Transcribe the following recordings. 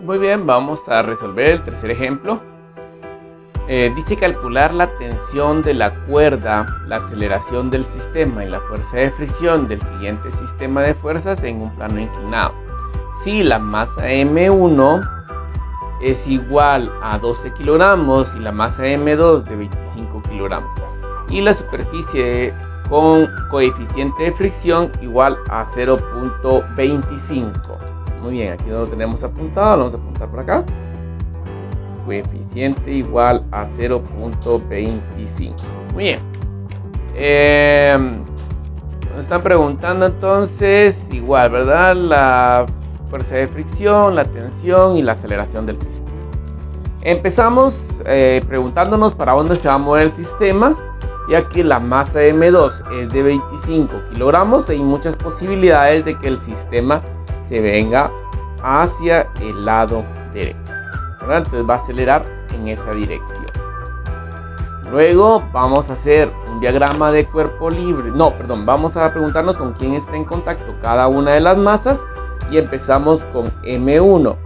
Muy bien, vamos a resolver el tercer ejemplo. Dice calcular la tensión de la cuerda, la aceleración del sistema y la fuerza de fricción del siguiente sistema de fuerzas en un plano inclinado. Si la masa M1 es igual a 12 kilogramos y la masa M2 de 25 kilogramos y la superficie con coeficiente de fricción igual a 0.25. Muy bien, aquí no lo tenemos apuntado, lo vamos a apuntar por acá. Coeficiente igual a 0.25. Muy bien. Nos están preguntando entonces, igual, ¿verdad? La fuerza de fricción, la tensión y la aceleración del sistema. Empezamos preguntándonos para dónde se va a mover el sistema, ya que la masa M2 es de 25 kilogramos. Hay muchas posibilidades de que el sistema se venga hacia el lado derecho, ¿verdad? Entonces va a acelerar en esa dirección. Luego vamos a hacer un diagrama de cuerpo libre. Vamos a preguntarnos con quién está en contacto cada una de las masas y empezamos con M1.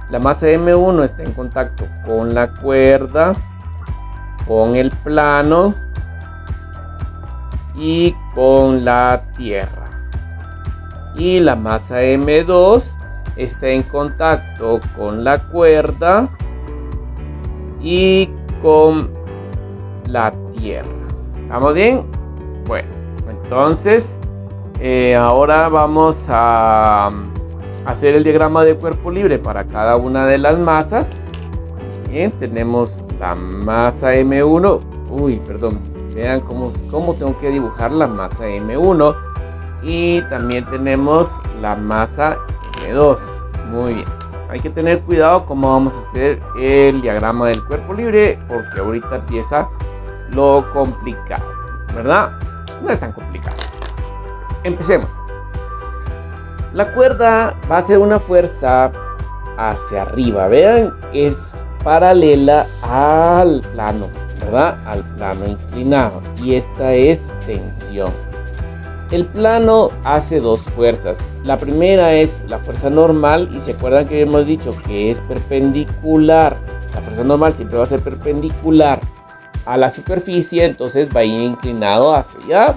La masa M1 está en contacto con la cuerda, con el plano y con la tierra. Y la masa M2 está en contacto con la cuerda y con la tierra. ¿Estamos bien? Bueno, entonces ahora vamos a hacer el diagrama de cuerpo libre para cada una de las masas. Bien, tenemos la masa M1. Vean cómo tengo que dibujar la masa M1. Y también tenemos la masa M2. Muy bien. Hay que tener cuidado cómo vamos a hacer el diagrama del cuerpo libre, porque ahorita empieza lo complicado, ¿verdad? No es tan complicado. Empecemos. La cuerda va a hacer una fuerza hacia arriba. Vean, es paralela al plano, ¿verdad? Al plano inclinado. Y esta es tensión. El plano hace dos fuerzas. La primera es la fuerza normal, y se acuerdan que hemos dicho que es perpendicular. La fuerza normal siempre va a ser perpendicular a la superficie, entonces va a ir inclinado hacia allá.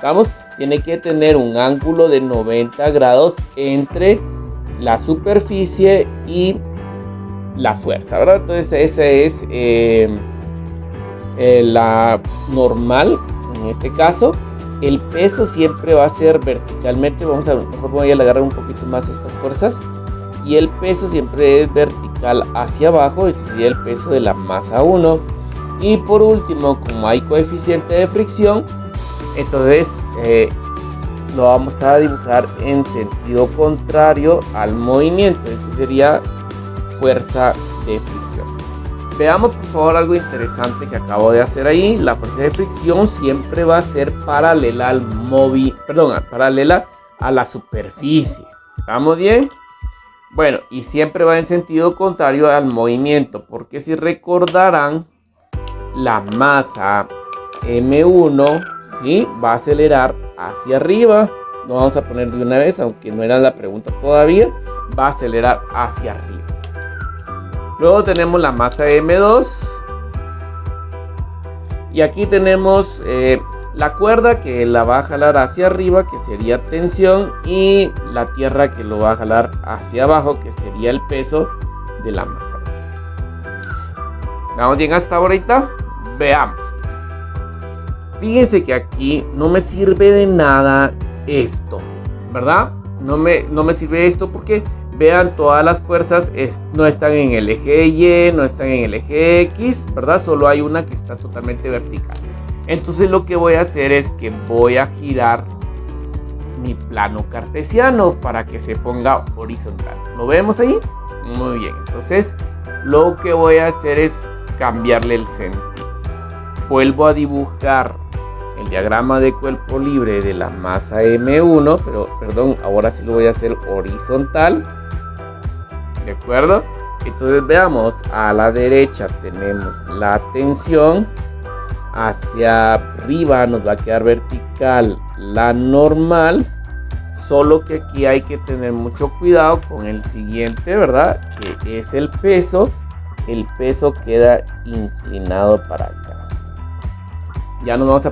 Vamos, tiene que tener un ángulo de 90 grados entre la superficie y la fuerza, ¿verdad? Entonces esa es la normal en este caso. El peso siempre va a ser verticalmente. Mejor voy a agarrar un poquito más estas fuerzas. Y el peso siempre es vertical hacia abajo. Este sería el peso de la masa 1. Y por último, como hay coeficiente de fricción, entonces lo vamos a dibujar en sentido contrario al movimiento. Este sería fuerza de fricción. Veamos por favor algo interesante que acabo de hacer ahí. La fuerza de fricción siempre va a ser paralela paralela a la superficie. ¿Estamos bien? Bueno, y siempre va en sentido contrario al movimiento, porque si recordarán, la masa M1, ¿sí?, va a acelerar hacia arriba. Lo vamos a poner de una vez, aunque no era la pregunta todavía. Va a acelerar hacia arriba. Luego tenemos la masa M2. Y aquí tenemos la cuerda que la va a jalar hacia arriba, que sería tensión. Y la tierra que lo va a jalar hacia abajo, que sería el peso de la masa. ¿Vamos bien hasta ahorita? Veamos. Fíjense que aquí no me sirve de nada esto, ¿verdad? No me sirve esto porque... Vean, todas las fuerzas no están en el eje Y, no están en el eje X, ¿verdad? Solo hay una que está totalmente vertical. Entonces lo que voy a hacer es que voy a girar mi plano cartesiano para que se ponga horizontal. ¿Lo vemos ahí? Muy bien. Entonces lo que voy a hacer es cambiarle el sentido. Vuelvo a dibujar el diagrama de cuerpo libre de la masa M1, pero perdón, ahora sí lo voy a hacer horizontal. ¿De acuerdo? Entonces veamos, a la derecha tenemos la tensión, hacia arriba nos va a quedar vertical la normal, Solo que aquí hay que tener mucho cuidado con el siguiente, ¿verdad? Que es el peso. El peso queda inclinado para acá. Ya nos vamos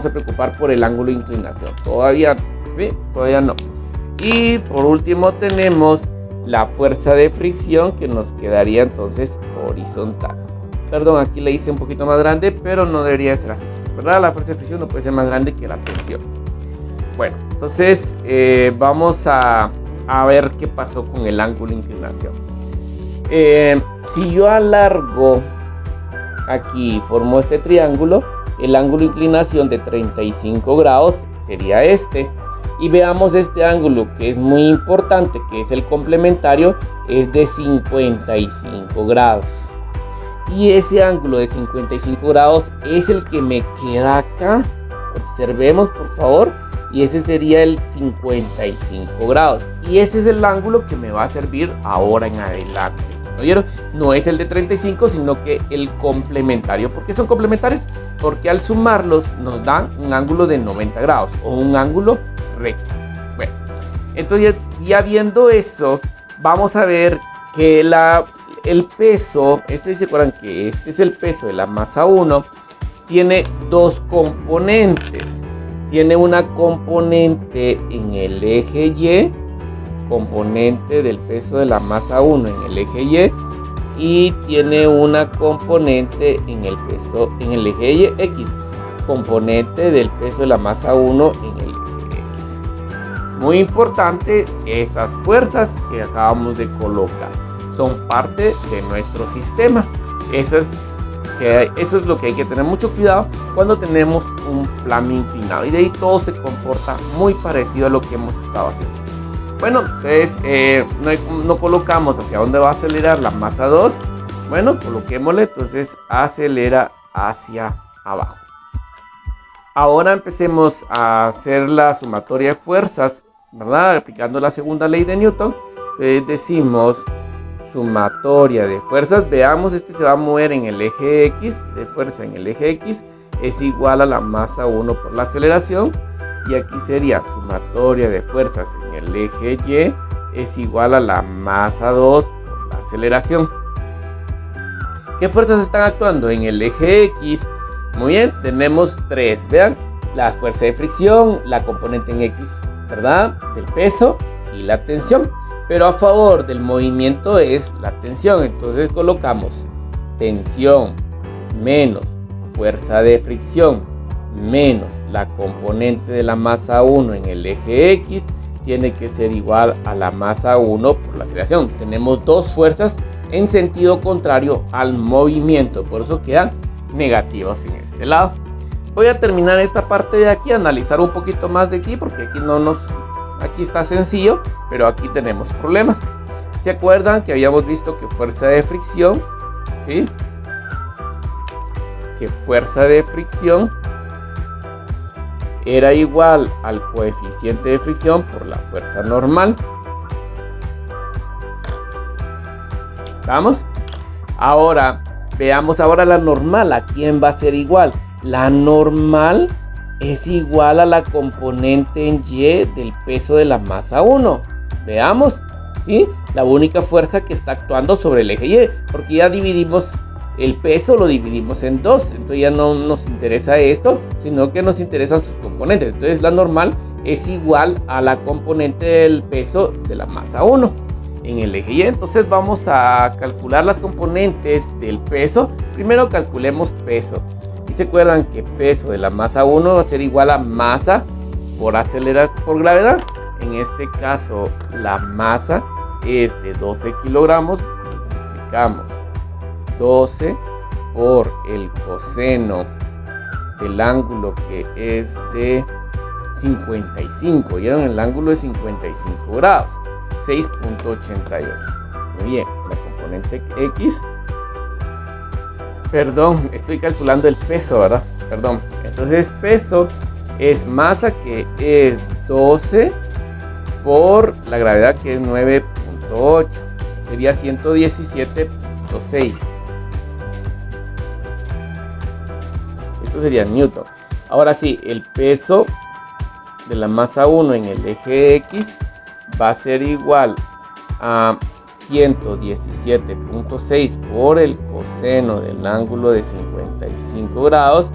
a preocupar por el ángulo de inclinación. Todavía, ¿sí? Todavía no. Y por último tenemos la fuerza de fricción, que nos quedaría entonces horizontal. Perdón, aquí le hice un poquito más grande, pero no debería ser así, ¿verdad? La fuerza de fricción no puede ser más grande que la tensión. Bueno, entonces vamos a ver qué pasó con el ángulo de inclinación. Si yo alargo aquí y formo este triángulo, el ángulo de inclinación de 35 grados sería este. Y veamos este ángulo, que es muy importante, que es el complementario, es de 55 grados. Y ese ángulo de 55 grados es el que me queda acá. Observemos, por favor. Y ese sería el 55 grados. Y ese es el ángulo que me va a servir ahora en adelante. ¿No vieron? No es el de 35, sino que el complementario. ¿Por qué son complementarios? Porque al sumarlos nos dan un ángulo de 90 grados o un ángulo recto. Bueno, entonces ya viendo eso, vamos a ver que el peso, ¿se acuerdan que este es el peso de la masa 1? Tiene dos componentes. Tiene una componente en el eje Y, componente del peso de la masa 1 en el eje Y, y tiene una componente en el eje Y, X, componente del peso de la masa 1 en el eje X. Muy importante, esas fuerzas que acabamos de colocar son parte de nuestro sistema. Eso es lo que hay que tener mucho cuidado cuando tenemos un plano inclinado, y de ahí todo se comporta muy parecido a lo que hemos estado haciendo. Bueno, entonces no colocamos hacia dónde va a acelerar la masa 2. Bueno, coloquémosle, entonces acelera hacia abajo. Ahora empecemos a hacer la sumatoria de fuerzas, ¿verdad? Aplicando la segunda ley de Newton. Entonces decimos sumatoria de fuerzas. Veamos, este se va a mover en el eje X, de fuerza en el eje X es igual a la masa 1 por la aceleración, y aquí sería sumatoria de fuerzas en el eje Y es igual a la masa 2 por la aceleración. ¿Qué fuerzas están actuando en el eje X? Muy bien, tenemos tres, vean, la fuerza de fricción, la componente en X, ¿verdad?, del peso, y la tensión. Pero a favor del movimiento es la tensión. Entonces colocamos tensión menos fuerza de fricción menos la componente de la masa 1 en el eje X tiene que ser igual a la masa 1 por la aceleración. Tenemos dos fuerzas en sentido contrario al movimiento, por eso quedan negativos en este lado. Voy a terminar esta parte de aquí, analizar un poquito más de aquí, porque aquí está sencillo, pero aquí tenemos problemas. ¿Se acuerdan que habíamos visto que fuerza de fricción, ¿sí?, que fuerza de fricción era igual al coeficiente de fricción por la fuerza normal? ¿Vamos? Ahora, veamos ahora la normal. ¿A quién va a ser igual? La normal es igual a la componente en Y del peso de la masa 1. Veamos, ¿sí? La única fuerza que está actuando sobre el eje Y, porque ya dividimos el peso, lo dividimos en dos, entonces ya no nos interesa esto, sino que nos interesan sus componentes. Entonces la normal es igual a la componente del peso de la masa 1 en el eje Y. Entonces vamos a calcular las componentes del peso. Primero calculemos peso. Y se acuerdan que peso de la masa 1 va a ser igual a masa por gravedad. En este caso la masa es de 12 kilogramos. Multiplicamos 12 por el coseno del ángulo, que es de 55. ¿Vieron? El ángulo es 55 grados. 6.88. Muy bien. La componente X. Perdón, estoy calculando el peso, ¿verdad? Perdón. Entonces peso es masa, que es 12 por la gravedad, que es 9.8. Sería 117.6. Esto sería Newton. Ahora sí, el peso de la masa 1 en el eje X va a ser igual a 117.6 por el coseno del ángulo de 55 grados,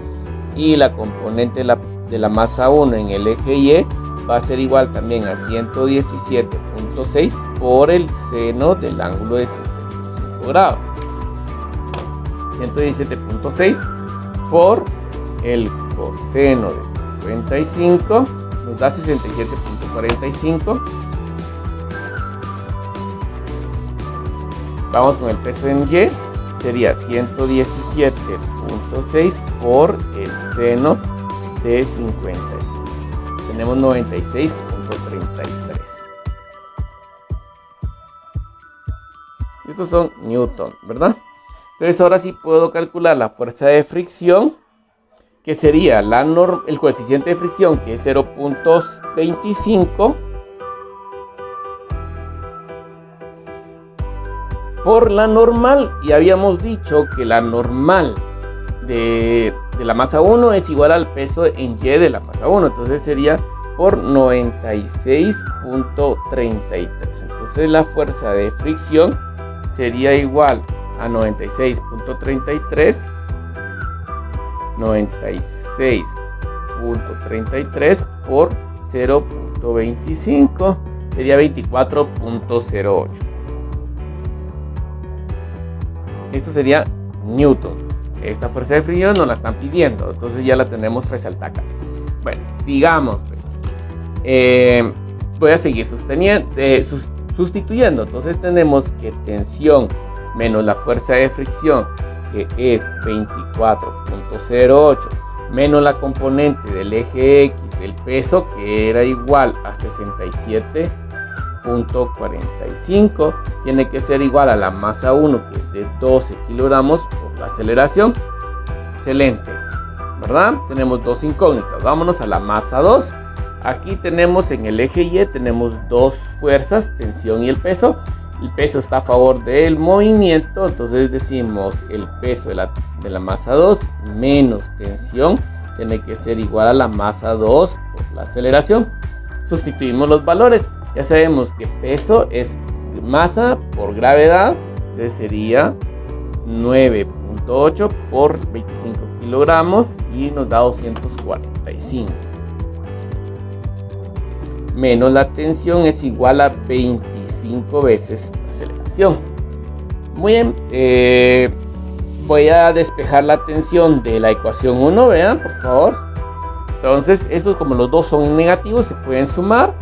y la componente de la masa 1 en el eje Y va a ser igual también a 117.6 por el seno del ángulo de 55 grados. 117.6 por el coseno de 55 nos da 67.45. Vamos con el peso en Y, sería 117.6 por el seno de 55. Tenemos 96.33. Estos son Newton, ¿verdad? Entonces ahora sí puedo calcular la fuerza de fricción, que sería el coeficiente de fricción, que es 0.25, por la normal. Y habíamos dicho que la normal de la masa 1 es igual al peso en Y de la masa 1. Entonces sería por 96.33. Entonces la fuerza de fricción sería igual a 96.33 por 0.25, sería 24.08. Esto sería Newton. Esta fuerza de fricción nos la están pidiendo, entonces ya la tenemos resaltada acá. Bueno, sigamos pues. Voy a seguir sustituyendo. Entonces tenemos que tensión menos la fuerza de fricción, que es 24.08, menos la componente del eje X del peso, que era igual a 67.45, tiene que ser igual a la masa 1, que es de 12 kilogramos, por la aceleración. Excelente, ¿verdad? Tenemos dos incógnitas. Vámonos a la masa 2. Aquí tenemos en el eje Y, tenemos dos fuerzas, tensión y el peso. El peso está a favor del movimiento, entonces decimos el peso de la masa 2 menos tensión tiene que ser igual a la masa 2 por la aceleración. Sustituimos los valores. Ya sabemos que peso es masa por gravedad, entonces sería 9.8 por 25 kilogramos y nos da 245. Menos la tensión es igual a 25 veces la aceleración. Muy bien, voy a despejar la tensión de la ecuación 1, vean por favor. Entonces estos, como los dos son negativos, se pueden sumar.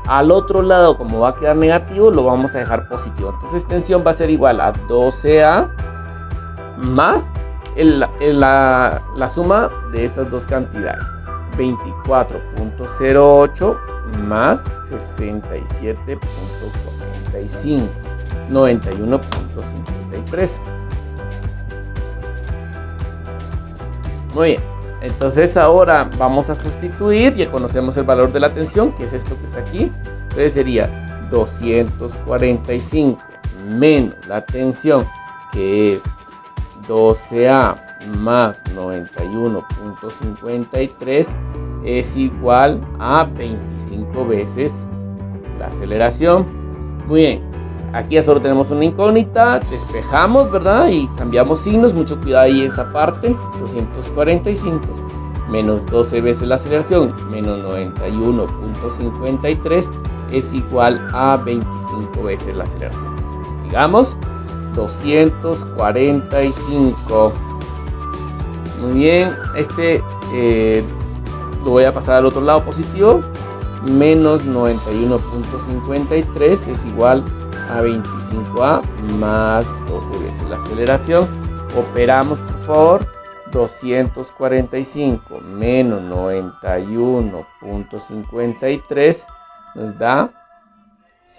Al otro lado, como va a quedar negativo, lo vamos a dejar positivo. Entonces tensión va a ser igual a 12A más la suma de estas dos cantidades. 24.08 más 67.45, 91.53. Muy bien, entonces ahora vamos a sustituir. Ya conocemos el valor de la tensión, que es esto que está aquí. Entonces sería 245 menos la tensión, que es 12A más 91.53, es igual a 25 veces la aceleración. Muy bien, aquí ya solo tenemos una incógnita, despejamos, ¿verdad? Y cambiamos signos, mucho cuidado ahí esa parte. 245 menos 12 veces la aceleración menos 91.53 es igual a 25 veces la aceleración. Digamos 245. Muy bien, lo voy a pasar al otro lado positivo. Menos 91.53 es igual a 25A más 12 veces la aceleración. Operamos por favor. 245 menos 91.53 nos da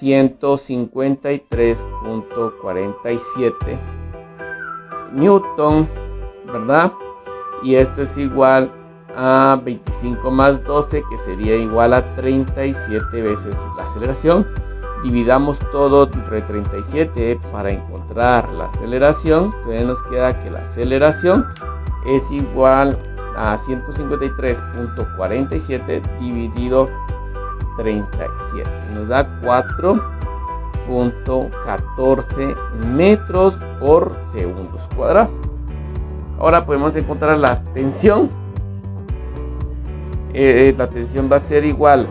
153.47 Newton, ¿verdad? Y esto es igual a 25 más 12, que sería igual a 37 veces la aceleración. Dividamos todo entre 37 para encontrar la aceleración. Entonces nos queda que la aceleración es igual a 153.47 dividido 37. Nos da 4.14 metros por segundos cuadrados. Ahora podemos encontrar la tensión. La tensión va a ser igual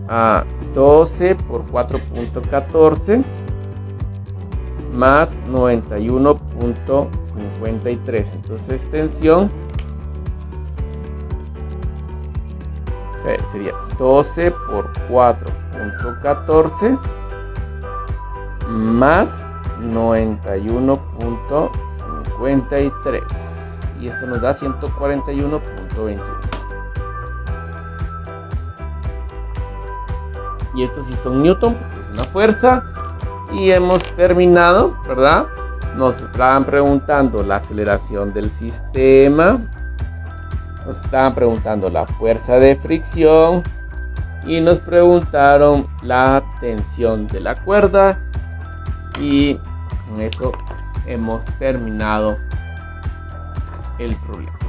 a 12 por 4.14 más 91.53. Entonces tensión sería 12 por 4.14 más 91.53. Y esto nos da 141.21. Y estos sí son Newton, porque es una fuerza. Y hemos terminado, ¿verdad? Nos estaban preguntando la aceleración del sistema. Nos estaban preguntando la fuerza de fricción. Y nos preguntaron la tensión de la cuerda. Y con eso hemos terminado el problema.